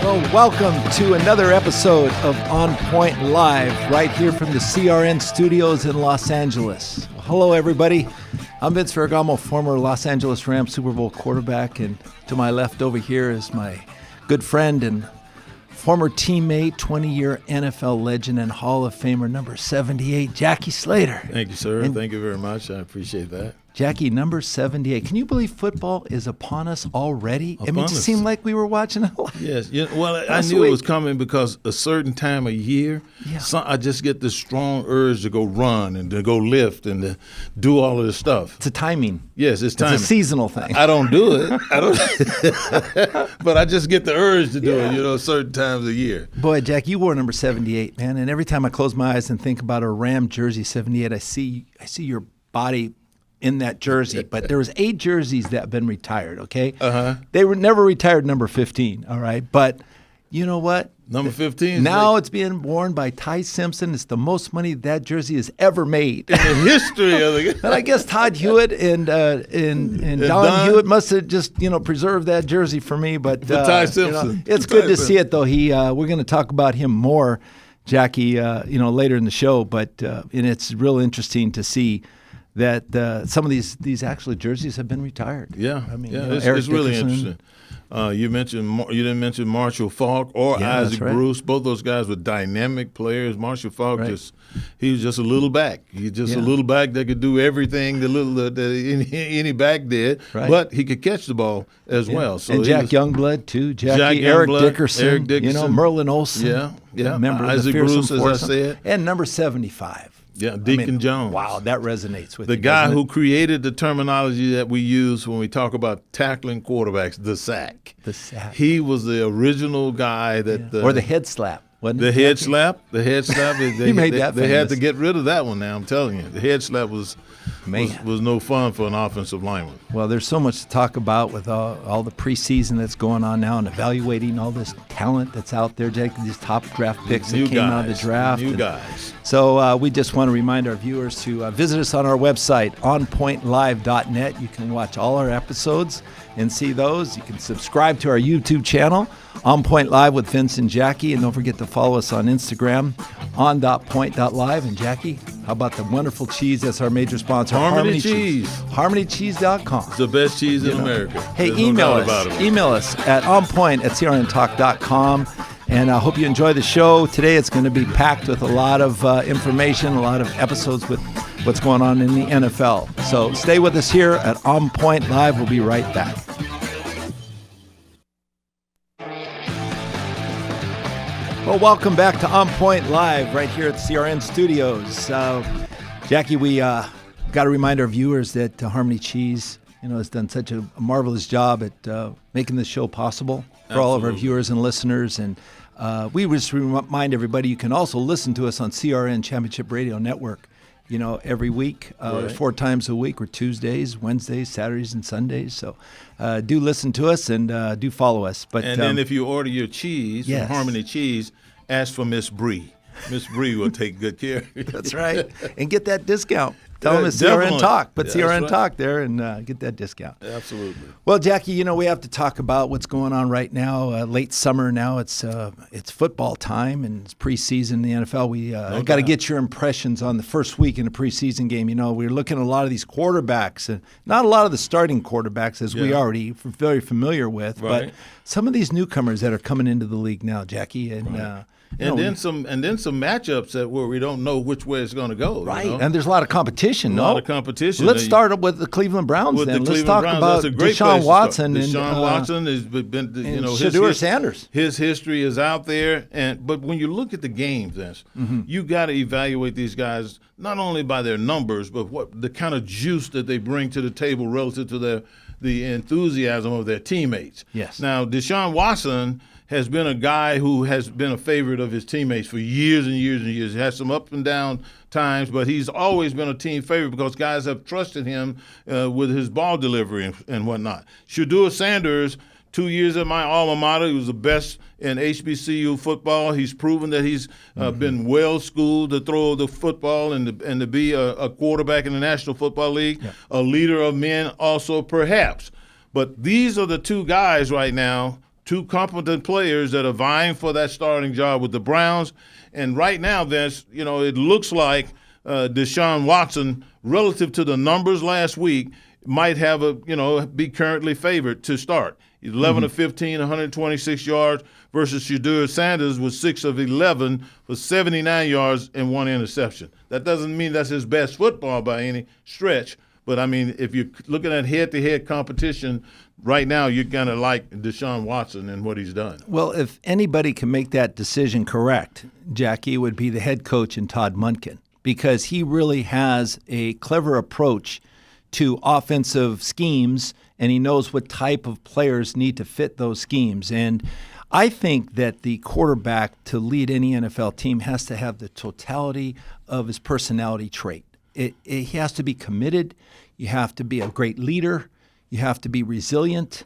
Well, welcome to another episode of On Point Live, right here from the CRN studios in Los Angeles. Hello, everybody. I'm Vince Ferragamo, former Los Angeles Rams Super Bowl quarterback, and to my left over here is my good friend and former teammate, 20-year NFL legend and Hall of Famer, number 78, Jackie Slater. Thank you, sir. Thank you very much. I appreciate that. Jackie, number 78. Can you believe football is upon us already? It just seemed like we were watching it live. Yes. Yeah, well, I knew it was coming because a certain time of year, I just get this strong urge to go run and to go lift and to do all of this stuff. It's a timing. Yes, it's timing. It's a seasonal thing. I don't do it. But I just get the urge to do it, certain times of year. Boy, Jack, you wore number 78, man. And every time I close my eyes and think about a Ram jersey 78, I see your body in that jersey, but there was 8 jerseys that have been retired, okay? They were never retired number 15, all right? But you know what? Number 15? Now it's being worn by Ty Simpson. It's the most money that jersey has ever made. In the history of the game. And I guess Todd Hewitt and Don Hewitt must have just, preserved that jersey for me. But Ty Simpson. It's good to see it, though. We're going to talk about him more, Jackie, later in the show. But and it's real interesting to see that some of these actually jerseys have been retired. Yeah, I mean, it's really interesting. You didn't mention Marshall Faulk or Isaac Bruce. Both those guys were dynamic players. Marshall Faulk he was just a little back. He's just a little back that could do everything that any back did, but he could catch the ball as well. So and Jack Youngblood too. Eric Dickerson, Merlin Olsen. Member Isaac of the Bruce, as I said, and number 75. Yeah, Deacon Jones. Wow, that resonates with the guy who created the terminology that we use when we talk about tackling quarterbacks, the sack. The sack. He was the original guy that or the head slap. The head slap. He made that they had to get rid of that one now, I'm telling you. The head slap was no fun for an offensive lineman. Well, there's so much to talk about with all the preseason that's going on now and evaluating all this talent that's out there, Jake, these top draft picks that came out of the draft. New guys. So we just want to remind our viewers to visit us on our website, onpointlive.net. You can watch all our episodes and see those. You can subscribe to our YouTube channel, On Point Live with Vince and Jackie. And don't forget to follow us on Instagram, on.point.live. And Jackie, how about the wonderful cheese that's our major sponsor? Harmony Cheese. HarmonyCheese.com. It's the best cheese in America. Hey, email us at onpoint@crntalk.com. And I hope you enjoy the show. Today it's going to be packed with a lot of information, a lot of episodes with what's going on in the NFL. So stay with us here at On Point Live. We'll be right back. Well, welcome back to On Point Live right here at CRN Studios. Jackie, we got to remind our viewers that Harmony Cheese, has done such a marvelous job at making this show possible for all of our viewers and listeners. And we just remind everybody you can also listen to us on CRN Championship Radio Network, every week, 4 times a week, or Tuesdays, Wednesdays, Saturdays, and Sundays. So do listen to us and do follow us. But then if you order your cheese from Harmony Cheese, ask for Miss Bree. Miss Bree will take good care of you. That's right. And get that discount. Tell them it's CRN Talk. Put CRN Talk there and get that discount. Absolutely. Well, Jackie, we have to talk about what's going on right now. Late summer now. It's football time and it's preseason in the NFL. We got to get your impressions on the first week in a preseason game. We're looking at a lot of these quarterbacks, and not a lot of the starting quarterbacks as we already very familiar with, but some of these newcomers that are coming into the league now, Jackie, and. And then some matchups where we don't know which way it's going to go. Right, and there's a lot of competition. A lot of competition. Let's start with the Cleveland Browns. Let's talk about Deshaun Watson. Deshaun Watson has been, Shedeur Sanders. His history is out there, but when you look at the games, you got to evaluate these guys not only by their numbers, but what the kind of juice that they bring to the table relative to the enthusiasm of their teammates. Yes. Now, Deshaun Watson has been a guy who has been a favorite of his teammates for years and years and years. He has some up and down times, but he's always been a team favorite because guys have trusted him with his ball delivery and whatnot. Shedeur Sanders, 2 years at my alma mater, he was the best in HBCU football. He's proven that he's been well schooled to throw the football and to be a quarterback in the National Football League, a leader of men also perhaps. But these are the two guys right now two competent players that are vying for that starting job with the Browns. And right now, Vince, it looks like Deshaun Watson, relative to the numbers last week, might have be currently favored to start. 11 of 15, 126 yards versus Shedeur Sanders with 6 of 11 for 79 yards and 1 interception. That doesn't mean that's his best football by any stretch. But, I mean, if you're looking at head-to-head competition right now, you're going to like Deshaun Watson and what he's done. Well, if anybody can make that decision correct, Jackie, it would be the head coach in Todd Monken, because he really has a clever approach to offensive schemes, and he knows what type of players need to fit those schemes. And I think that the quarterback to lead any NFL team has to have the totality of his personality trait. He has to be committed. You have to be a great leader. You have to be resilient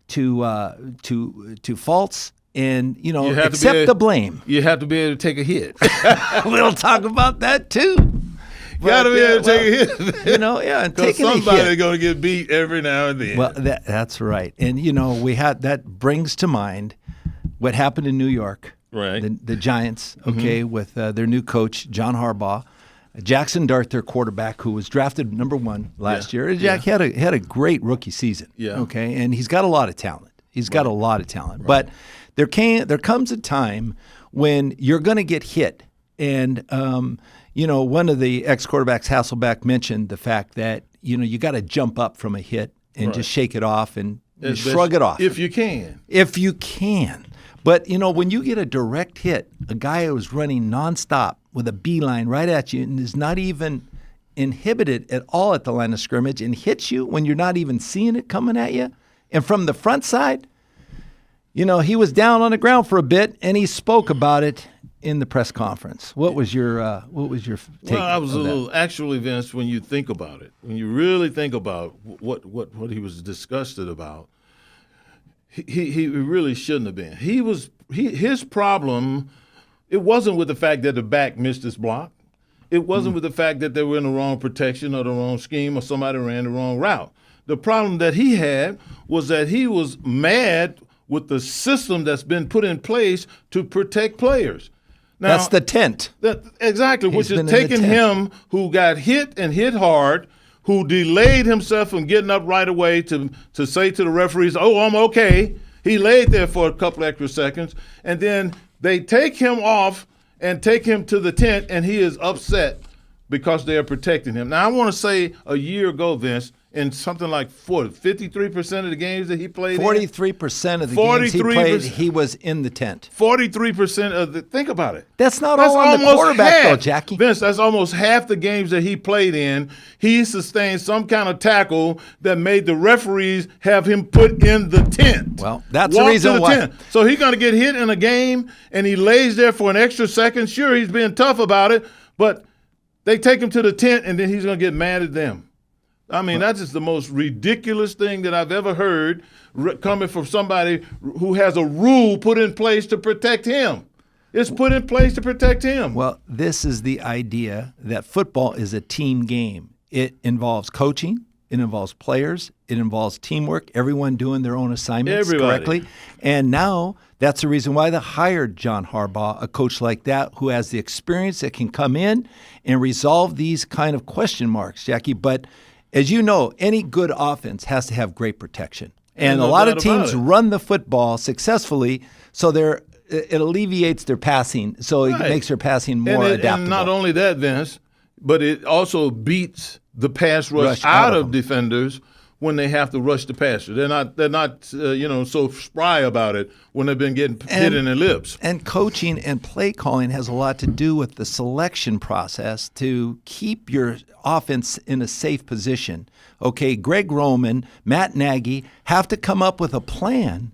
to faults, and accept the blame. You have to be able to take a hit. We'll talk about that too. You got to be able to take a hit. And taking a hit. Somebody's going to get beat every now and then. Well, that's right. And we had that brings to mind what happened in New York. Right. The Giants, with their new coach John Harbaugh. Jackson Dart, their quarterback, who was drafted number 1 last year. Jack had a great rookie season. Yeah. Okay, and he's got a lot of talent. Right. But there comes a time when you're going to get hit, and one of the ex-quarterbacks, Hasselbeck, mentioned the fact that you got to jump up from a hit and just shake it off and shrug it off if you can. But when you get a direct hit, a guy who's running nonstop with a beeline right at you and is not even inhibited at all at the line of scrimmage and hits you when you're not even seeing it coming at you, and from the front side, he was down on the ground for a bit and he spoke about it in the press conference. What was your take? Well, I was a little actually, Vince, when you think about it, when you really think about what he was disgusted about. He really shouldn't have been. His problem, it wasn't with the fact that the back missed his block. It wasn't with the fact that they were in the wrong protection or the wrong scheme or somebody ran the wrong route. The problem that he had was that he was mad with the system that's been put in place to protect players. Now, that's the tent. Exactly, which is taking him, who got hit and hit hard, who delayed himself from getting up right away to say to the referees, "Oh, I'm okay." He laid there for a couple extra seconds, and then they take him off and take him to the tent, and he is upset because they are protecting him. Now, I want to say a year ago, Vince, in something like 53% of the games that he played 43% of the games he played, he was in the tent. 43% of the – think about it. That's not all on the quarterback, though, Jackie. Vince, that's almost half the games that he played in. He sustained some kind of tackle that made the referees have him put in the tent. Well, that's the reason why. Tent. So he's going to get hit in a game, and he lays there for an extra second. Sure, he's being tough about it, but they take him to the tent, and then he's going to get mad at them. I mean, that's just the most ridiculous thing that I've ever heard coming from somebody who has a rule put in place to protect him. It's put in place to protect him. Well, this is the idea that football is a team game. It involves coaching. It involves players. It involves teamwork, everyone doing their own assignments correctly. And now that's the reason why they hired John Harbaugh, a coach like that who has the experience that can come in and resolve these kind of question marks, Jackie. But as you know, any good offense has to have great protection. And a lot of teams run the football successfully, so it alleviates their passing, so it makes their passing more adaptable. And not only that, Vince, but it also beats the pass rush out of defenders when they have to rush the passer. They're not so spry about it when they've been getting hit in their lips. And coaching and play calling has a lot to do with the selection process to keep your offense in a safe position. Okay, Greg Roman, Matt Nagy have to come up with a plan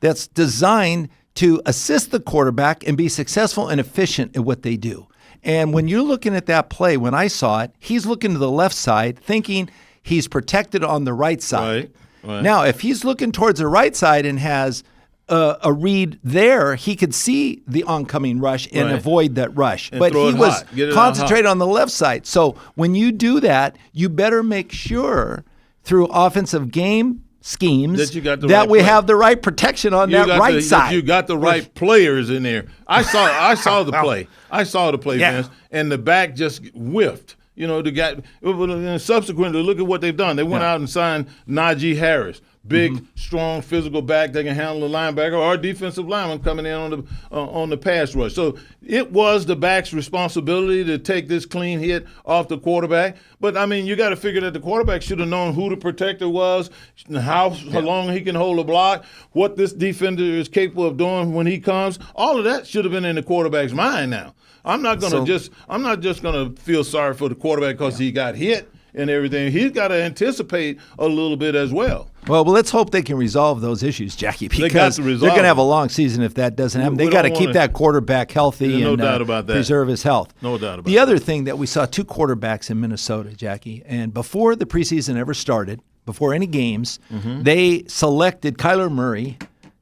that's designed to assist the quarterback and be successful and efficient at what they do. And when you're looking at that play, when I saw it, he's looking to the left side thinking he's protected on the right side. Right. Now, if he's looking towards the right side and has a read there, he could see the oncoming rush and avoid that rush. And but he was concentrated on the left side. So when you do that, you better make sure through offensive game schemes that we have the right protection on that right side. You got the right players in there. I saw the play. I saw the play, Vince, and the back just whiffed. The guy. And subsequently, look at what they've done. They went out and signed Najee Harris. Big, strong, physical back that can handle the linebacker or defensive lineman coming in on the pass rush. So it was the back's responsibility to take this clean hit off the quarterback. But, I mean, you got to figure that the quarterback should have known who the protector was, how long he can hold a block, what this defender is capable of doing when he comes. All of that should have been in the quarterback's mind now. I'm not just going to feel sorry for the quarterback because he got hit and everything. He's got to anticipate a little bit as well. Well, let's hope they can resolve those issues, Jackie, because they're going to have a long season if that doesn't happen. They got to keep that quarterback healthy and doubt about that. Preserve his health. No doubt about that. The other thing that we saw, 2 quarterbacks in Minnesota, Jackie, and before the preseason ever started, before any games, they selected Kyler Murray.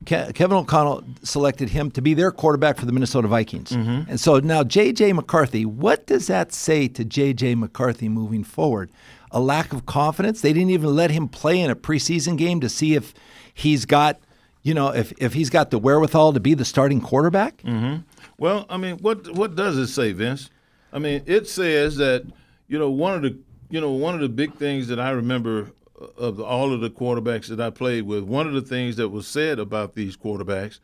Kevin O'Connell selected him to be their quarterback for the Minnesota Vikings. And so now J.J. McCarthy, what does that say to J.J. McCarthy moving forward? A lack of confidence? They didn't even let him play in a preseason game to see if he's got, if he's got the wherewithal to be the starting quarterback? Well, I mean, what does it say, Vince? I mean, it says that, one of the big things that I remember of all of the quarterbacks that I played with, one of the things that was said about these quarterbacks,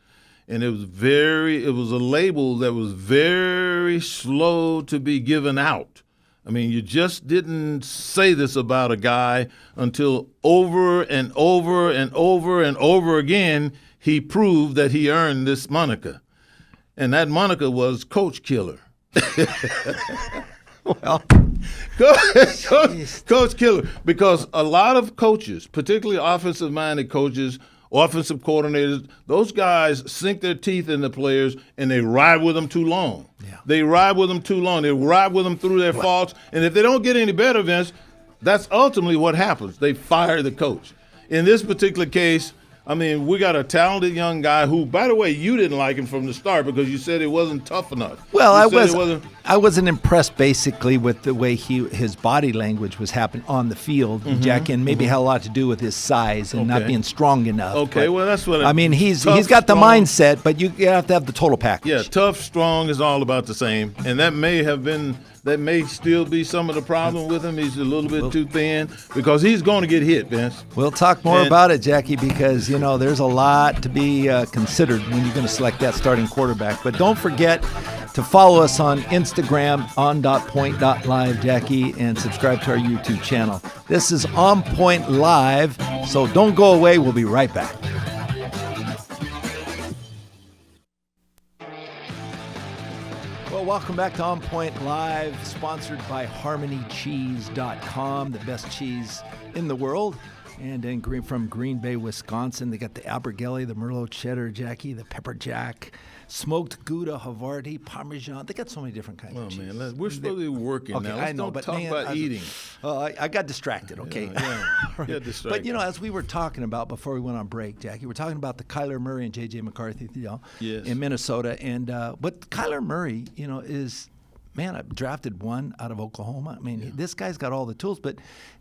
and it was a label that was very slow to be given out. I mean, you just didn't say this about a guy until over and over and over and over again he proved that he earned this moniker. And that moniker was Coach Killer. Well, Coach Killer, because a lot of coaches, particularly offensive-minded coaches, offensive coordinators, those guys sink their teeth in the players and they ride with them too long. Yeah. They ride with them too long. They ride with them through their faults. And if they don't get any better, Vince, that's ultimately what happens. They fire the coach. In this particular case, I mean, we got a talented young guy who, by the way, you didn't like him from the start because you said it wasn't tough enough. Well, I wasn't impressed basically with the way his body language was happening on the field, Jack, and maybe had a lot to do with his size and not being strong enough. Okay, well, that's what I mean. He's got the mindset, but you have to have the total package. Yeah, tough, strong is all about the same, and that may still be some of the problem with him. He's a little bit too thin because he's going to get hit, Vince. We'll talk more about it, Jackie, because, there's a lot to be considered when you're going to select that starting quarterback. But don't forget to follow us on Instagram, on.point.live, Jackie, and subscribe to our YouTube channel. This is On Point Live, so don't go away. We'll be right back. Well, welcome back to On Point Live, sponsored by HarmonyCheese.com, the best cheese in the world. And from Green Bay, Wisconsin, they got the Alberghelli, the Merlot cheddar, Jackie, the pepper jack, smoked Gouda, Havarti, Parmesan. They got so many different kinds of cheese. Oh, man, we're supposed to be working now. Let's don't talk about eating. I got distracted, okay? Yeah, distracted. But, as we were talking about before we went on break, Jackie, we're talking about the Kyler Murray and J.J. McCarthy in Minnesota. And but Kyler Murray, is – man, I drafted one out of Oklahoma. I mean, this guy's got all the tools. But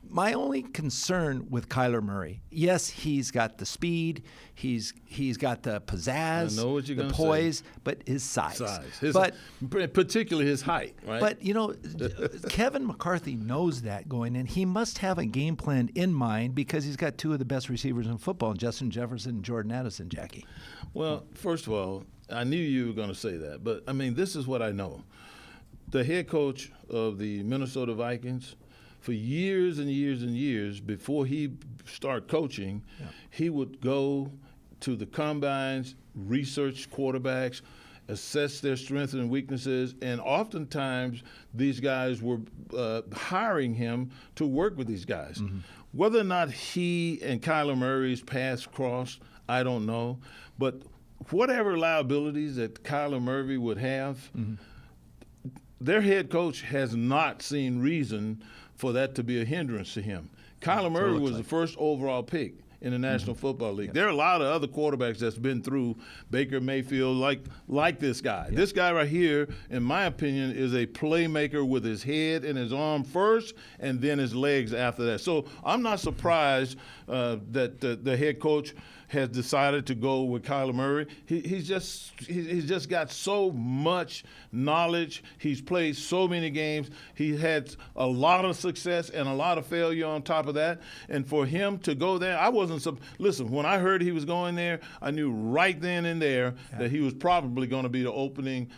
my only concern with Kyler Murray, yes, he's got the speed, he's got the pizzazz, the poise, but his size. Particularly his height, right? But, Kevin McCarthy knows that going in. He must have a game plan in mind because he's got 2 of the best receivers in football, Justin Jefferson and Jordan Addison, Jackie. Well, first of all, I knew you were going to say that. But, I mean, this is what I know. The head coach of the Minnesota Vikings, for years and years and years before he started coaching, he would go to the combines, research quarterbacks, assess their strengths and weaknesses, and oftentimes these guys were hiring him to work with these guys. Whether or not he and Kyler Murray's paths crossed, I don't know. But whatever liabilities that Kyler Murray would have, their head coach has not seen reason for that to be a hindrance to him. Kyler Murray was the first overall pick, in the National Football League. There are a lot of other quarterbacks that's been through Baker Mayfield like this guy. This guy right here, in my opinion, is a playmaker with his head and his arm first and then his legs after that. So I'm not surprised that the head coach has decided to go with Kyler Murray. He's just got so much knowledge. He's played so many games. He had a lot of success and a lot of failure on top of that. And for him to go there, listen, when I heard he was going there, I knew right then and there that he was probably going to be the opening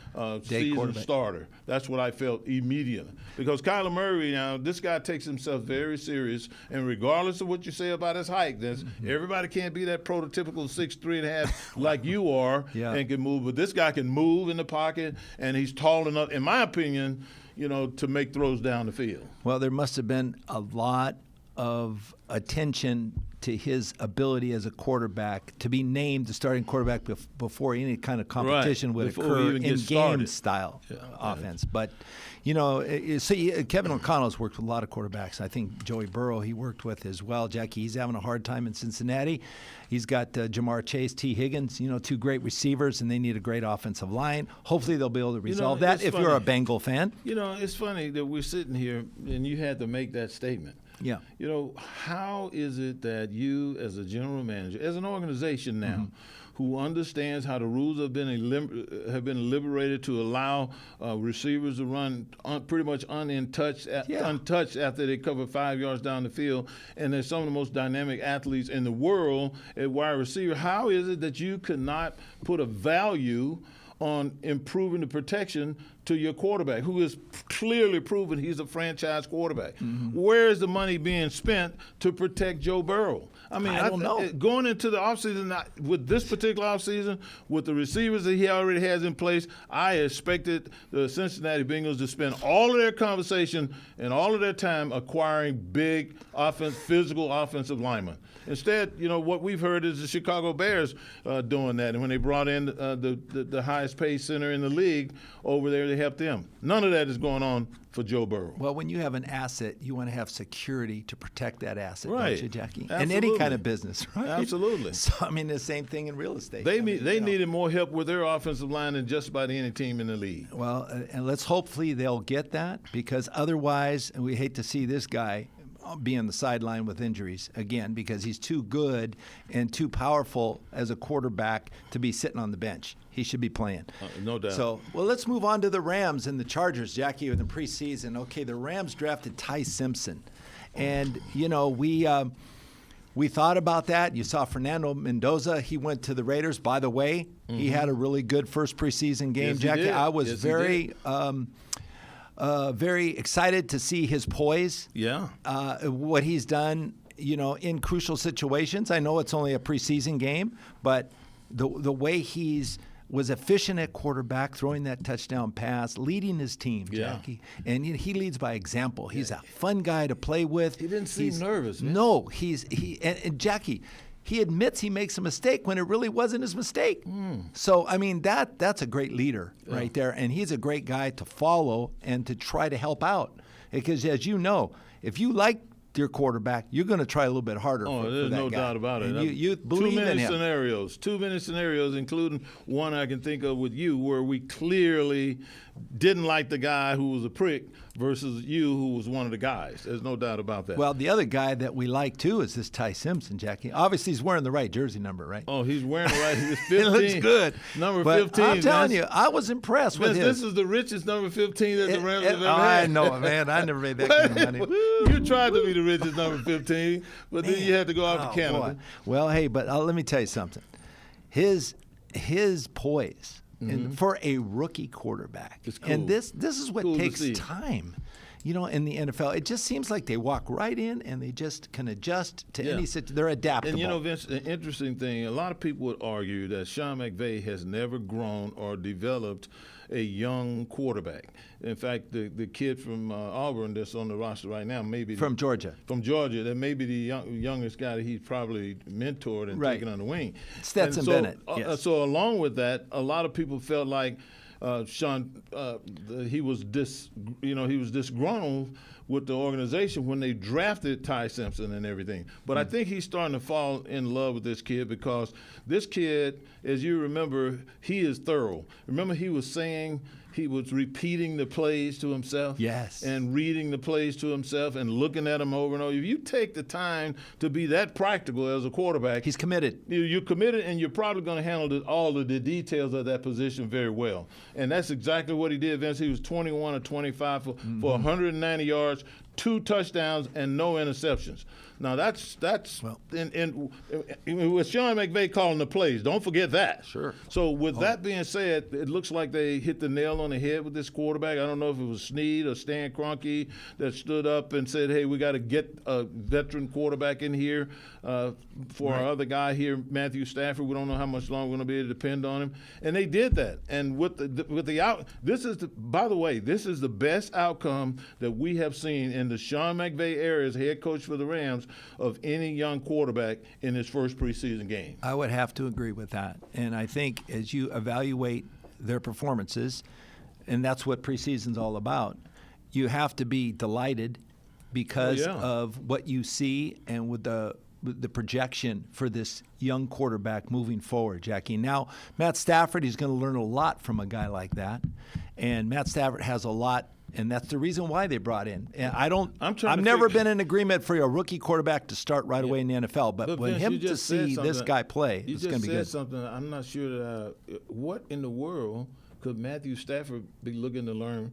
season starter. That's what I felt immediately. Because Kyler Murray, now, this guy takes himself very serious, and regardless of what you say about his height, everybody can't be that prototypical 6'3.5" like you are and can move. But this guy can move in the pocket, and he's tall enough, in my opinion, to make throws down the field. Well, there must have been a lot of attention to his ability as a quarterback to be named the starting quarterback before any kind of competition would occur in game style offense. But, Kevin O'Connell's worked with a lot of quarterbacks. I think Joey Burrow he worked with as well. Jackie, he's having a hard time in Cincinnati. He's got Jamar Chase, T. Higgins, two great receivers, and they need a great offensive line. Hopefully they'll be able to resolve that if you're a Bengal fan. It's funny that we're sitting here and you had to make that statement. Yeah. How is it that you, as a general manager, as an organization now, who understands how the rules have been liberated to allow receivers to run pretty much untouched after they cover 5 yards down the field, and they're some of the most dynamic athletes in the world at wide receiver, how is it that you could not put a value on improving the protection to your quarterback, who is clearly proven he's a franchise quarterback? Where is the money being spent to protect Joe Burrow? I don't know. Going into the offseason, with this particular offseason, with the receivers that he already has in place, I expected the Cincinnati Bengals to spend all of their conversation and all of their time acquiring big physical offensive linemen. Instead, what we've heard is the Chicago Bears doing that. And when they brought in the highest paid center in the league over there to help them. None of that is going on for Joe Burrow. Well, when you have an asset, you want to have security to protect that asset, right? Don't you, Jackie? Absolutely. In any kind of business, right? Absolutely. So, the same thing in real estate. They needed more help with their offensive line than just about any team in the league. Well, and let's hopefully they'll get that, because otherwise, we hate to see this guy be on the sideline with injuries again, because he's too good and too powerful as a quarterback to be sitting on the bench. He should be playing. No doubt. So, let's move on to the Rams and the Chargers, Jackie, in the preseason. Okay, the Rams drafted Ty Simpson. And, we thought about that. You saw Fernando Mendoza. He went to the Raiders. By the way, he had a really good first preseason game, yes, Jackie. I was very excited to see his poise. Yeah. What he's done, in crucial situations. I know it's only a preseason game, but the way was efficient at quarterback, throwing that touchdown pass, leading his team, Jackie. And he leads by example. He's a fun guy to play with. He didn't seem nervous, man. No, and Jackie, he admits he makes a mistake when it really wasn't his mistake. So, that's a great leader right there. And he's a great guy to follow and to try to help out. Because, as you know, if you like your quarterback, you're going to try a little bit harder for there's that no guy. doubt about it. You believe in him. Too many scenarios, including one I can think of with you, where we clearly didn't like the guy who was a prick versus you who was one of the guys. There's no doubt about that. Well, the other guy that we like, too, is this Ty Simpson, Jackie. Obviously, he's wearing the right jersey number, right? Oh, he's wearing the right. He's 15. It looks good. Number but 15. I'm telling you, I was impressed with his. This is the richest number 15 that the Rams have ever had. I know, man. I never made that kind of money. You tried to be the richest number 15, but then you had to go out to Canada. Boy. Well, hey, but let me tell you something. His poise and for a rookie quarterback, it's cool. and this is what cool takes time. In the NFL, it just seems like they walk right in and they just can adjust to any situation. They're adaptable. And Vince, an interesting thing, a lot of people would argue that Sean McVay has never grown or developed a young quarterback. In fact, the kid from Auburn that's on the roster right now, maybe from Georgia, that may be the youngest guy that he's probably mentored and taken on the wing. Stetson Bennett. Yes. So along with that, a lot of people felt like Sean, he was disgruntled with the organization when they drafted Ty Simpson and everything. But I think he's starting to fall in love with this kid because this kid, as you remember, he is thorough. Remember, he was saying he was repeating the plays to himself. Yes. And reading the plays to himself and looking at them over and over. If you take the time to be that practical as a quarterback, he's committed. You're committed, and you're probably going to handle all of the details of that position very well. And that's exactly what he did, Vince. He was 21 or 25 for 190 yards, 2 touchdowns, and no interceptions. Now that's well, and with Sean McVay calling the plays, don't forget that. Sure. So with that being said, it looks like they hit the nail on the head with this quarterback. I don't know if it was Snead or Stan Kroenke that stood up and said, "Hey, we got to get a veteran quarterback in here for our other guy here, Matthew Stafford. We don't know how much longer we're going to be able to depend on him." And they did that. And by the way, this is the best outcome that we have seen in the Sean McVay era as head coach for the Rams of any young quarterback in his first preseason game. I would have to agree with that. And I think as you evaluate their performances, and that's what preseason's all about, you have to be delighted because of what you see and with the projection for this young quarterback moving forward, Jackie. Now, Matt Stafford, he's going to learn a lot from a guy like that. And Matt Stafford has a lot, and that's the reason why they brought in. And I've never been in agreement for a rookie quarterback to start right away in the NFL, but when him to see this guy play, it's going to be good. You just said something. I'm not sure what in the world could Matthew Stafford be looking to learn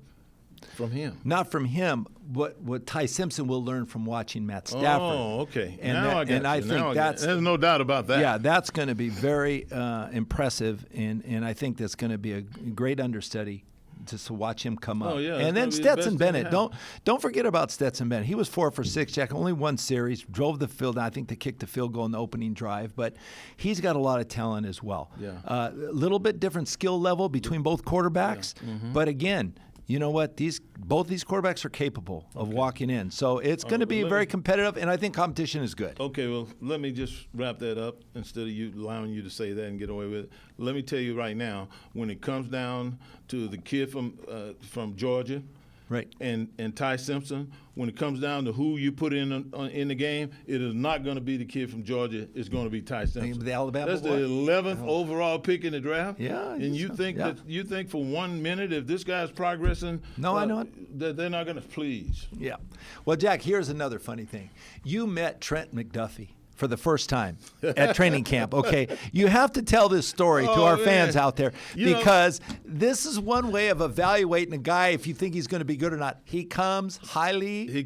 from him? Not from him, what Ty Simpson will learn from watching Matt Stafford. Oh, okay. And I think there's no doubt about that. Yeah, that's going to be very impressive, and I think that's going to be a great understudy just to watch him come up. Oh, yeah, and then Stetson Bennett. Don't forget about Stetson Bennett. He was 4 for 6, Jack. Only one series. Drove the field. I think they kicked the field goal in the opening drive. But he's got a lot of talent as well. Yeah. A little bit different skill level between both quarterbacks. Yeah. But again, you know what? Both these quarterbacks are capable of walking in. So it's going to be very competitive, and I think competition is good. Okay, well, let me just wrap that up instead of you allowing you to say that and get away with it. Let me tell you right now, when it comes down to the kid from Georgia, right, and Ty Simpson, when it comes down to who you put in the game, it is not going to be the kid from Georgia. It's going to be Ty Simpson. The Alabama That's boy? The 11th overall pick in the draft. Yeah, and you think for 1 minute if this guy's progressing, I know it. That they're not going to please. Yeah. Well, Jack, here's another funny thing. You met Trent McDuffie for the first time at training camp, okay? You have to tell this story to our fans out there because this is one way of evaluating a guy if you think he's going to be good or not. He comes highly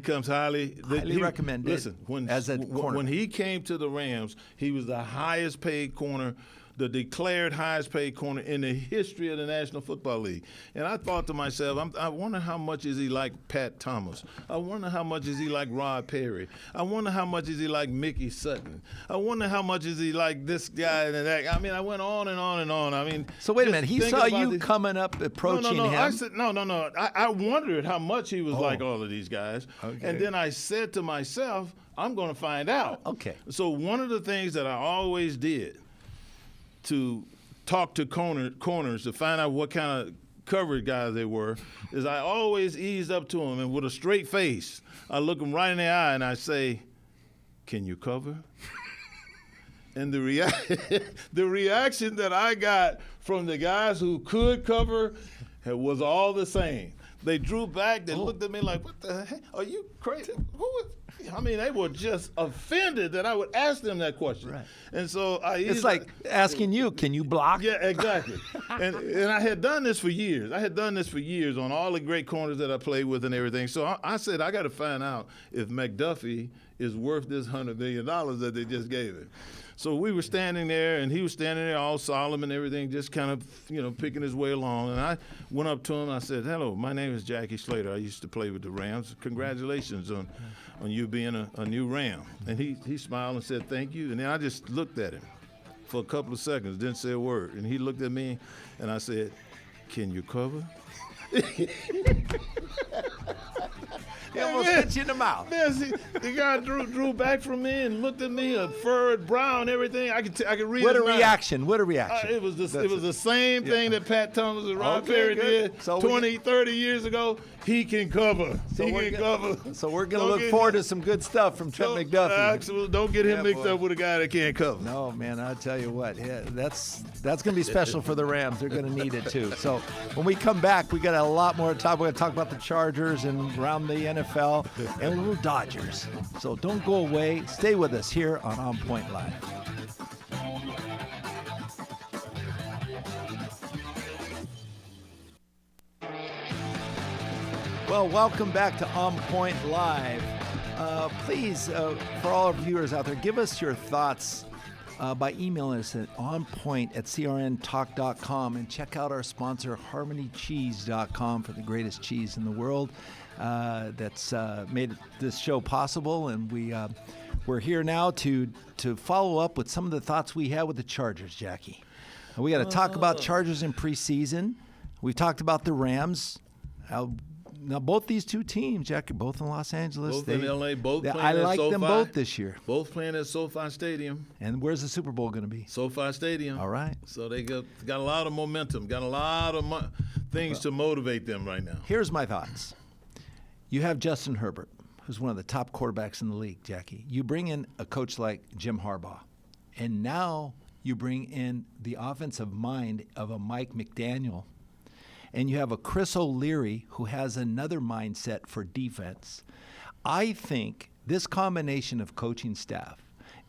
recommended. Listen, as a corner. When he came to the Rams, he was the highest paid corner, the declared highest paid corner in the history of the National Football League. And I thought to myself, I wonder how much is he like Pat Thomas? I wonder how much is he like Rod Perry? I wonder how much is he like Mickey Sutton? I wonder how much is he like this guy and that. I mean, I went on and on and on. I mean, so wait a minute. He saw you coming up, approaching him. I said, no. I wondered how much he was like all of these guys. Okay. And then I said to myself, I'm going to find out. Okay. So one of the things that I always did to talk to corners to find out what kind of coverage guys they were is I always eased up to them, and with a straight face, I look them right in the eye and I say, "Can you cover?" And the reaction that I got from the guys who could cover was all the same. They drew back. They looked at me like, "What the heck? Are you crazy? They were just offended that I would ask them that question. Right. And so it's like asking you, can you block? Yeah, exactly. and I had done this for years. On all the great corners that I played with and everything. So I said, I got to find out if McDuffie is worth this $100 million that they just gave him. So we were standing there, and he was standing there all solemn and everything, just kind of, picking his way along. And I went up to him. I said, "Hello, my name is Jackie Slater. I used to play with the Rams. Congratulations on you being a new Ram." And he smiled and said, "Thank you." And then I just looked at him for a couple of seconds, didn't say a word. And he looked at me, and I said, "Can you cover?" He almost hit you in the mouth. Man, see, the guy drew back from me and looked at me, furred, brown, everything. I could read. What a his mind. reaction! What a reaction! It was the same thing that Pat Thomas and Rob Perry did 20, 30 years ago. He can cover. He can cover. So we're going to look forward to some good stuff from Trent McDuffie. Absolutely. Don't get him mixed up with a guy that can't cover. No, man, I'll tell you what. Yeah, that's going to be special for the Rams. They're going to need it, too. So when we come back, we got a lot more to talk. We're going to talk about the Chargers and around the NFL and a little Dodgers. So don't go away. Stay with us here on Point Live. Well, welcome back to On Point Live. Please, for all our viewers out there, give us your thoughts by emailing us at onpoint@crntalk.com and check out our sponsor, harmonycheese.com, for the greatest cheese in the world. That's made this show possible, and we're here now to follow up with some of the thoughts we had with the Chargers, Jackie. We got to talk about Chargers in preseason. We've talked about the Rams. Now, both these two teams, Jack, both in Los Angeles. Both in L.A., both playing I at like SoFi. them both this year. Both playing at SoFi Stadium. And where's the Super Bowl going to be? SoFi Stadium. All right. So they got a lot of momentum, got a lot of things to motivate them right now. Here's my thoughts. You have Justin Herbert, who's one of the top quarterbacks in the league, Jackie. You bring in a coach like Jim Harbaugh, and now you bring in the offensive mind of a Mike McDaniel. And you have a Chris O'Leary who has another mindset for defense. I think this combination of coaching staff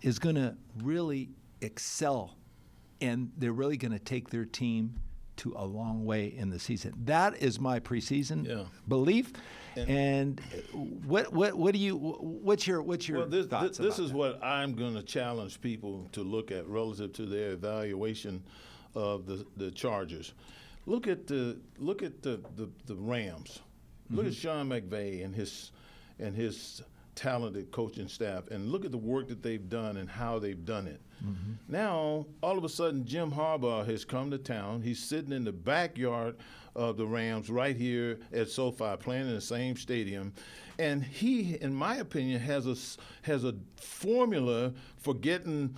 is going to really excel, and they're really going to take their team to a long way in the season. That is my preseason belief. And what's your thoughts? This is what I'm going to challenge people to look at relative to their evaluation of the Chargers. Look at the Rams. Look at Sean McVay and his talented coaching staff, and look at the work that they've done and how they've done it. Mm-hmm. Now, all of a sudden, Jim Harbaugh has come to town. He's sitting in the backyard of the Rams right here at SoFi, playing in the same stadium, and he, in my opinion, has a formula for getting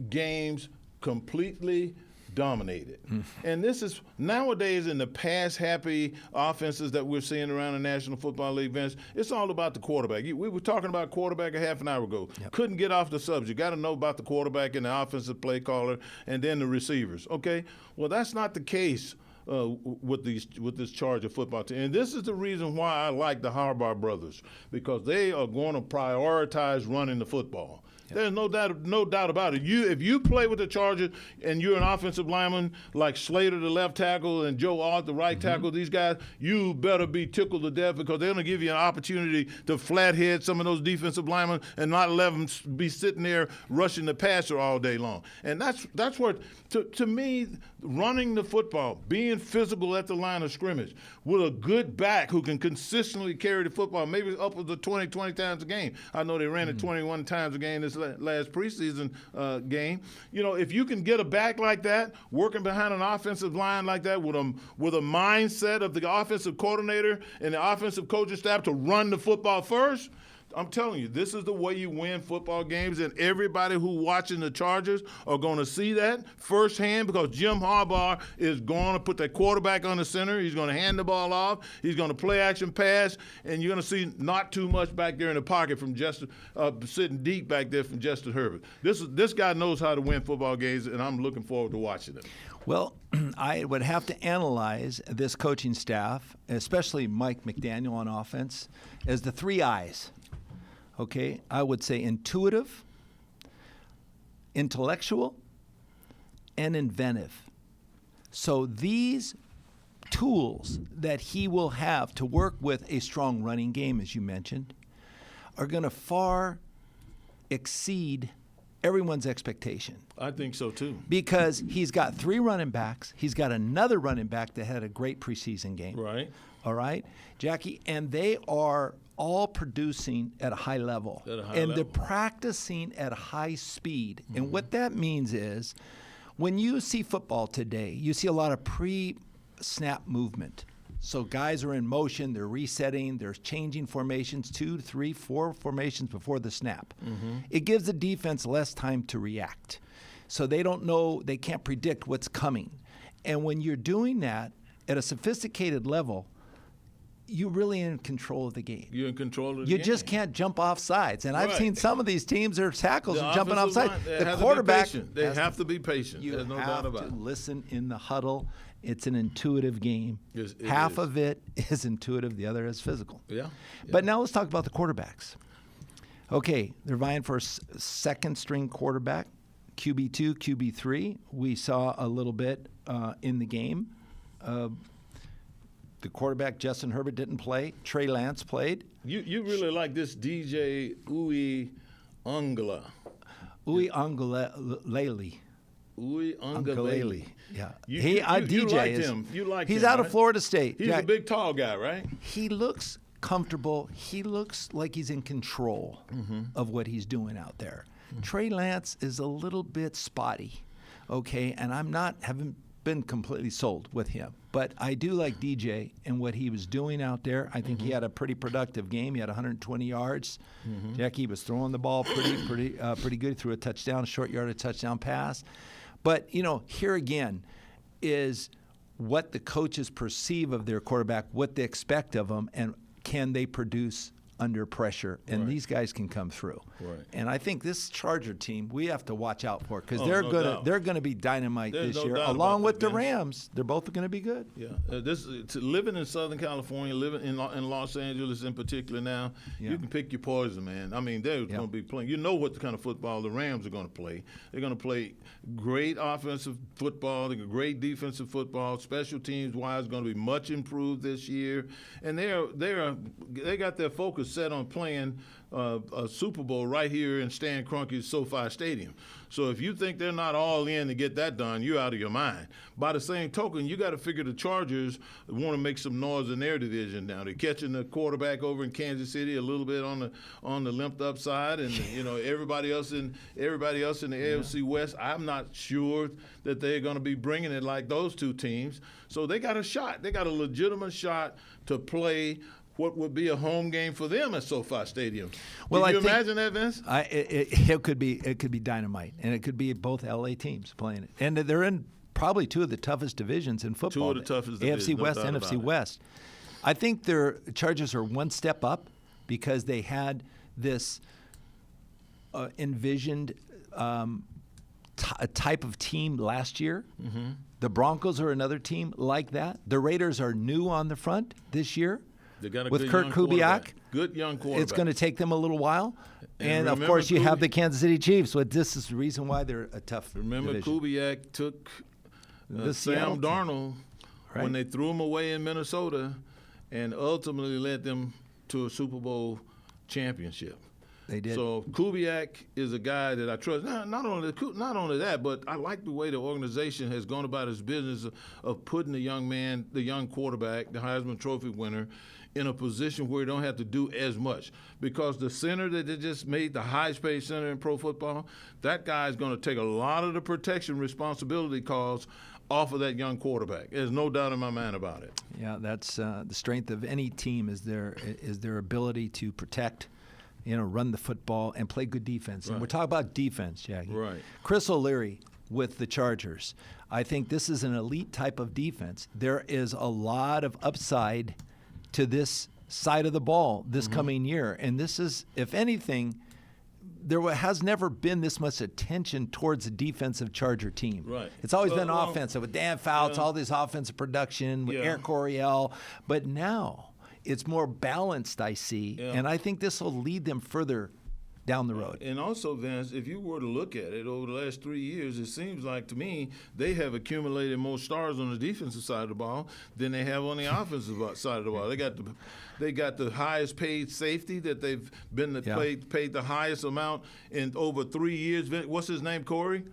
games completely dominated. And this is nowadays in the pass-happy offenses that we're seeing around the National Football League, Vince, it's all about the quarterback. We were talking about quarterback a half an hour ago. Yep. Couldn't get off the subject. Got to know about the quarterback and the offensive play caller and then the receivers. Okay? Well, that's not the case with this Charger football team. And this is the reason why I like the Harbaugh brothers, because they are going to prioritize running the football. Yep. There's no doubt about it. If you play with the Chargers and you're an offensive lineman like Slater, the left tackle, and Joe Art, the right tackle, these guys, you better be tickled to death, because they're going to give you an opportunity to flathead some of those defensive linemen and not let them be sitting there rushing the passer all day long. And that's what, to me, running the football, being physical at the line of scrimmage with a good back who can consistently carry the football, maybe upwards of 20 times a game. I know they ran it 21 times a game this last preseason game. You know, if you can get a back like that, working behind an offensive line like that with a mindset of the offensive coordinator and the offensive coaching staff to run the football first, I'm telling you, this is the way you win football games, and everybody who watching the Chargers are going to see that firsthand, because Jim Harbaugh is going to put that quarterback on the center. He's going to hand the ball off. He's going to play action pass, and you're going to see not too much back there in the pocket from Justin, sitting deep back there from Justin Herbert. This guy knows how to win football games, and I'm looking forward to watching him. Well, I would have to analyze this coaching staff, especially Mike McDaniel on offense, as the three I's. Okay, I would say intuitive, intellectual, and inventive. So these tools that he will have to work with a strong running game, as you mentioned, are going to far exceed everyone's expectation. I think so too. Because he's got 3 running backs. He's got another running back that had a great preseason game. Right. All right, Jackie, and they are all producing at a high level. They're practicing at a high speed. Mm-hmm. And what that means is, when you see football today, you see a lot of pre-snap movement. So guys are in motion, they're resetting, they're changing formations, 2, 3, 4 formations before the snap. It gives the defense less time to react. So they don't know, they can't predict what's coming. And when you're doing that at a sophisticated level, you're really in control of the game. You're in control of the game. You just can't jump off sides. And I've seen some of these teams, their tackles are jumping off sides. The quarterback, they have to be patient. There's no doubt about it. You have to listen in the huddle. It's an intuitive game. Half of it is intuitive, the other is physical. Yeah. But now let's talk about the quarterbacks. Okay, they're vying for a second-string quarterback, QB2, QB3. We saw a little bit in the game. The quarterback, Justin Herbert, didn't play. Trey Lance played. You really like this DJ Uiagalelei. Uiagalelei. Uiagalelei. Yeah. DJ you liked him. You like He's him, out right? of Florida State. He's a big, tall guy, right? He looks comfortable. He looks like he's in control of what he's doing out there. Trey Lance is a little bit spotty, okay, and haven't been completely sold with him. But I do like DJ and what he was doing out there. I think he had a pretty productive game. He had 120 yards. Jackie was throwing the ball pretty good. Threw a touchdown, short yardage touchdown pass. But, here again is what the coaches perceive of their quarterback, what they expect of them, and can they produce under pressure, and these guys can come through. Right. And I think this Charger team we have to watch out for because they're gonna be dynamite this year, along with the Rams. They're both going to be good. Yeah, living in Southern California, living in Los Angeles in particular now, you can pick your poison, man. I mean, they're going to be playing. You know what kind of football the Rams are going to play. They're going to play great offensive football, great defensive football. Special teams wise, going to be much improved this year, and they got their focus set on playing a Super Bowl right here in Stan Kroenke's SoFi Stadium. So if you think they're not all in to get that done, you're out of your mind. By the same token, you got to figure the Chargers want to make some noise in their division now. They're catching the quarterback over in Kansas City a little bit on the limped up side, and everybody else in the AFC West. I'm not sure that they're going to be bringing it like those two teams. So they got a shot. They got a legitimate shot to play what would be a home game for them at SoFi Stadium. Well, Can you imagine that, Vince? It could be dynamite, and it could be both LA teams playing it, and they're in probably two of the toughest divisions in football. Two of the toughest AFC divisions, West, NFC West. I think their Chargers are one step up because they had this envisioned a type of team last year. The Broncos are another team like that. The Raiders are new on the front this year. They got a with good Kurt young Kubiak. Good young quarterback. It's going to take them a little while. And of course, you have the Kansas City Chiefs. So this is the reason why they're a tough division. Kubiak took Sam Darnold when they threw him away in Minnesota and ultimately led them to a Super Bowl championship. They did. So Kubiak is a guy that I trust. Not only that, but I like the way the organization has gone about its business of putting the young quarterback, the Heisman Trophy winner, in a position where he don't have to do as much. Because the center that they just made, the highest paid center in pro football, that guy is going to take a lot of the protection responsibility calls off of that young quarterback. There's no doubt in my mind about it. Yeah, that's the strength of any team is their ability to protect, run the football and play good defense. And we're talking about defense, Jackie. Right. Chris O'Leary with the Chargers. I think this is an elite type of defense. There is a lot of upside to this side of the ball this coming year. And this is, if anything, there has never been this much attention towards a defensive Charger team. Right. It's always been offensive with Dan Fouts, all this offensive production with Eric Coryell. But now it's more balanced, I see, and I think this will lead them further down the road. And also, Vince, if you were to look at it over the last 3 years, it seems like to me they have accumulated more stars on the defensive side of the ball than they have on the offensive side of the ball. They got the highest paid safety that they've paid the highest amount in over 3 years. What's his name, Corey?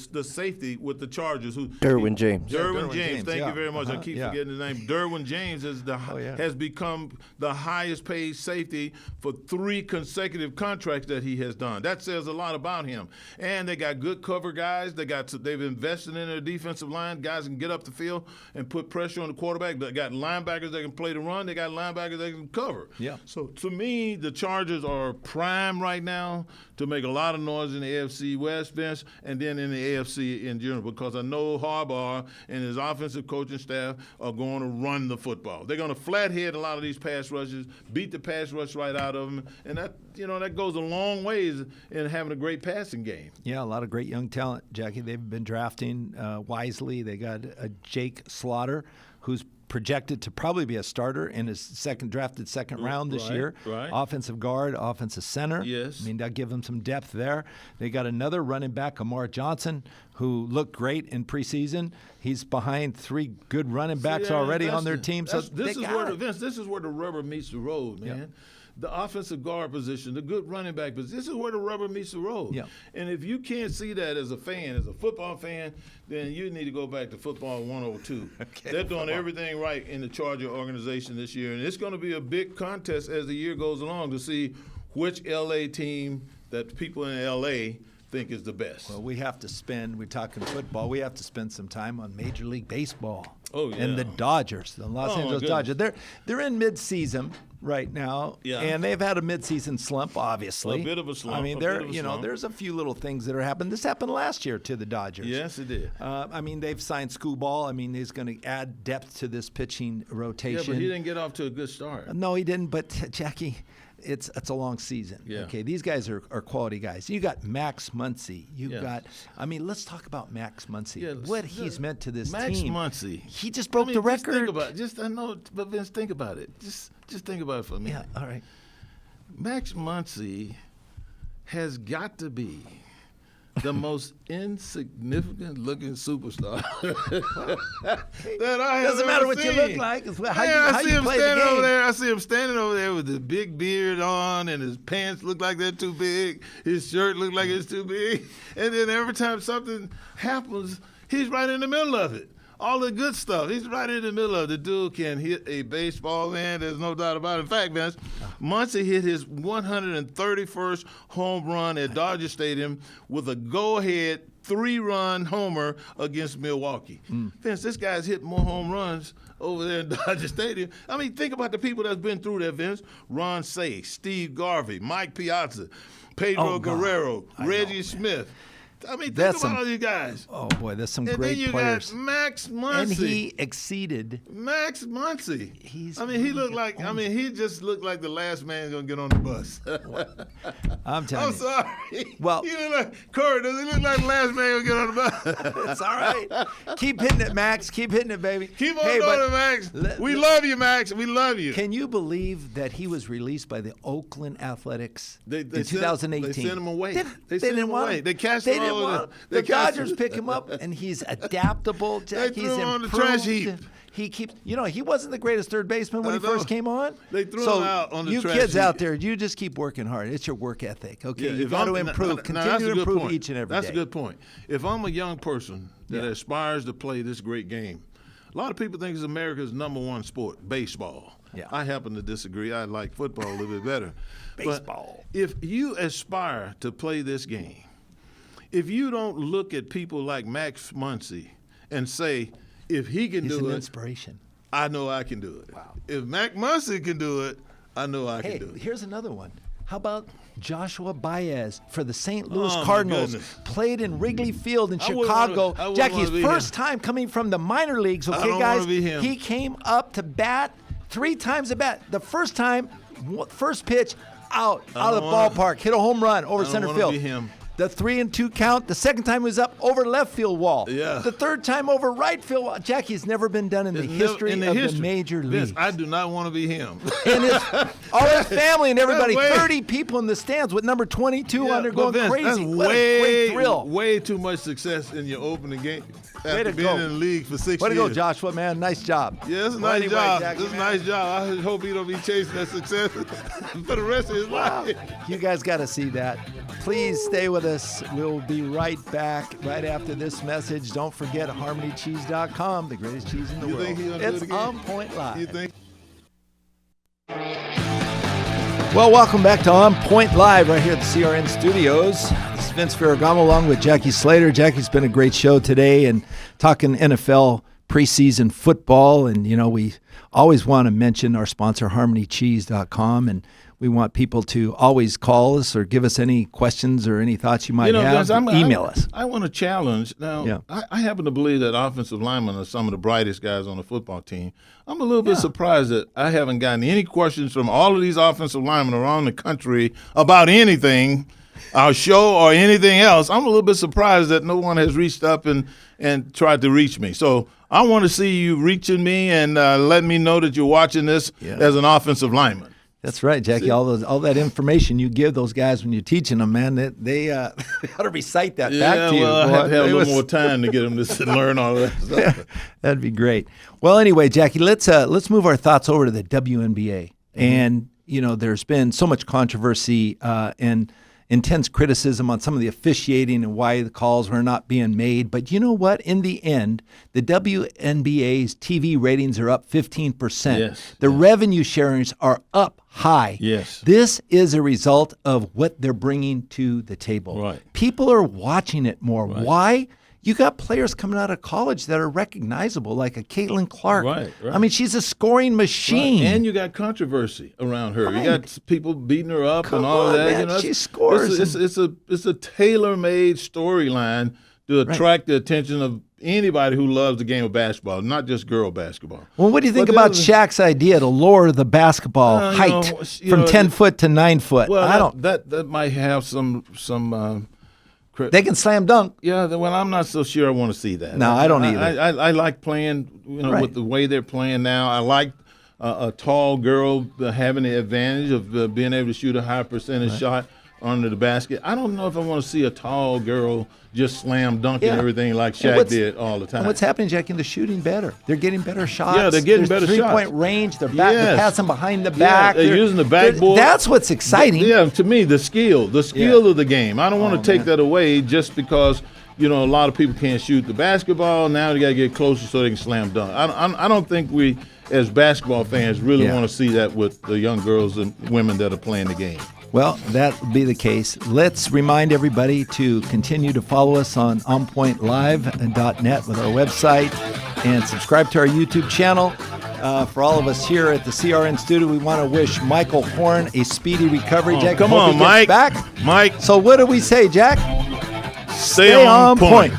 the safety with the Chargers. Derwin James. Derwin James. Thank yeah. you very much. I keep forgetting his name. Derwin James has become the highest paid safety for 3 consecutive contracts that he has done. That says a lot about him. And they got good cover guys. They've invested in their defensive line. Guys can get up the field and put pressure on the quarterback. They got linebackers that can play the run. They got linebackers that can cover. Yeah. So to me, the Chargers are prime right now to make a lot of noise in the AFC West, Vince, and then in the AFC in general, because I know Harbaugh and his offensive coaching staff are going to run the football. They're going to flathead a lot of these pass rushes, beat the pass rush right out of them, and that goes a long ways in having a great passing game. Yeah, a lot of great young talent, Jackie. They've been drafting wisely. They got Jake Slaughter, who's projected to probably be a starter in his second round this year. Right. Offensive guard, offensive center. Yes. I mean, that'll give them some depth there. They got another running back, Amar Johnson, who looked great in preseason. He's behind 3 good running backs already on their team. So this is where the rubber meets the road, man. Yep. The offensive guard position, the good running back position, this is where the rubber meets the road. Yep. And if you can't see that as a fan, as a football fan, then you need to go back to football 102. Okay, they're doing everything right in the Charger organization this year. And it's going to be a big contest as the year goes along to see which L.A. team that people in L.A. think is the best. Well, we're talking football, we have to spend some time on Major League Baseball. Oh, yeah. And the Dodgers, the Los Angeles Dodgers. They're in mid-season right now, and they've had a mid-season slump, obviously. A bit of a slump. I mean, there's a few little things that are happening. This happened last year to the Dodgers. Yes, it did. I mean, they've signed Skubal. I mean, he's going to add depth to this pitching rotation. Yeah, but he didn't get off to a good start. No, he didn't, but Jackie, it's a long season. Yeah. Okay, these guys are quality guys. You got Max Muncy. Let's talk about Max Muncy. Yeah, what he's meant to this Max team. Max Muncy. He just broke the record. But Vince, think about it. Just think about it for a minute. Yeah, all right. Max Muncy has got to be the most insignificant looking superstar that I have Doesn't matter ever what seen. you look like. It's how I see you him play the standing game. over there. I see him standing over there with his big beard on, and his pants look like they're too big. His shirt look like it's too big. And then every time something happens, he's right in the middle of it. All the good stuff. He's right in the middle of it. The dude can hit a baseball, man. There's no doubt about it. In fact, Vince, Muncy hit his 131st home run at Dodger Stadium with a go-ahead 3-run homer against Milwaukee. Vince, this guy's hit more home runs over there in Dodger Stadium. I mean, think about the people that's been through that, Vince. Ron Say, Steve Garvey, Mike Piazza, Pedro Guerrero, Reggie Smith. I mean, think about all these guys. Oh, boy, there's some great players. And then you got Max Muncy. And he exceeded. Max Muncy. He just looked like the last man going to get on the bus. I'm telling you. I'm sorry. Well, he look like, Corey, does he look like the last man going to get on the bus? It's all right. Keep hitting it, Max. Keep hitting it, baby. Keep on doing it, Max. We love you, Max. We love you. Can you believe that he was released by the Oakland Athletics in 2018? They sent him away. They didn't want him. They cashed him. The Dodgers pick him up, and he's adaptable. They threw him on the trash heap. He keeps, he wasn't the greatest third baseman when he first came on. They threw him out on the trash heap. You kids out there, you just keep working hard. It's your work ethic, okay? You've got to improve. Continue to improve each and every day. That's a good point. If I'm a young person that aspires to play this great game, a lot of people think it's America's number one sport, baseball. Yeah. I happen to disagree. I like football a little bit better. Baseball. But if you aspire to play this game, if you don't look at people like Max Muncy and say, if he can do it, he's an inspiration. I know I can do it. Wow. If Max Muncy can do it, I know I can do it. Here's another one. How about Joshua Baez for the St. Louis Cardinals? Played in Wrigley Field in Chicago. Jackie's first time coming from the minor leagues. Okay, guys, he came up to bat 3 times at bat. The first time, first pitch, out of the ballpark, hit a home run over center field. Be him. The 3-2 count. The second time was up over left field wall. Yeah. The third time over right field wall. Jackie, it's never been done in the history of the major leagues. I do not want to be him. And all his family and everybody, 30 people in the stands with number 22 on there going crazy. That's what a great thrill. Way too much success in your opening game after being in the league for 6 years. Way to go, Joshua, man. Nice job. Yeah, it's a nice job. It's a nice job. I hope he don't be chasing that success for the rest of his life. You guys got to see that. please stay with us. We'll be right back right after this message. Don't forget harmonycheese.com, the greatest cheese in the world. It's On Point Live. You think? Well, welcome back to On Point Live right here at the CRN Studios. This is Vince Ferragamo along with Jackie Slater. Jackie's been a great show today and talking NFL preseason football. And, you know, we always want to mention our sponsor, harmonycheese.com. And we want people to always call us or give us any questions or any thoughts you might have. Vince, email us. I want to challenge. Now, I happen to believe that offensive linemen are some of the brightest guys on the football team. I'm a little bit surprised that I haven't gotten any questions from all of these offensive linemen around the country about anything, our show or anything else. I'm a little bit surprised that no one has reached up and tried to reach me. So I want to see you reaching me and letting me know that you're watching this as an offensive lineman. That's right, Jackie. All that information you give those guys when you're teaching them, man, they ought to recite that back to you. I have to have a little more time to get them to learn all that stuff. Yeah, that'd be great. Well, anyway, Jackie, let's move our thoughts over to the WNBA. And you know, there's been so much controversy and intense criticism on some of the officiating and why the calls were not being made. But you know what? In the end, the WNBA's TV ratings are up 15%. Yes, the revenue sharings are up high. Yes. This is a result of what they're bringing to the table. Right. People are watching it more. Right. Why? You got players coming out of college that are recognizable, like a Caitlin Clark. Right. I mean, she's a scoring machine. Right. And you got controversy around her. Right. You got people beating her up Come and all on, that. man. You know, She scores. It's a tailor-made storyline to attract the attention of anybody who loves the game of basketball, not just girl basketball. Well, what do you think about Shaq's idea to lower the basketball height from 10 foot to 9 foot? Well, that might have some. They can slam dunk. Yeah, well, I'm not so sure I want to see that. No, I don't either. I like playing, with the way they're playing now. I like a tall girl having the advantage of being able to shoot a high percentage shot under the basket. I don't know if I want to see a tall girl just slam dunking everything like Shaq did all the time. And what's happening, Jackie? They're shooting better. They're getting better shots. Yeah, they're getting better shots. Three-point range. They're passing behind the back. They're using the backboard. That's what's exciting. To me, the skill of the game. I don't want to take that away just because a lot of people can't shoot the basketball. Now they got to get closer so they can slam dunk. I don't think we, as basketball fans, really want to see that with the young girls and women that are playing the game. Well, that would be the case. Let's remind everybody to continue to follow us on onpointlive.net with our website and subscribe to our YouTube channel. For all of us here at the CRN studio, we want to wish Michael Horn a speedy recovery. Jack, come on, Mike. Back. Mike. So what do we say, Jack? Stay on point.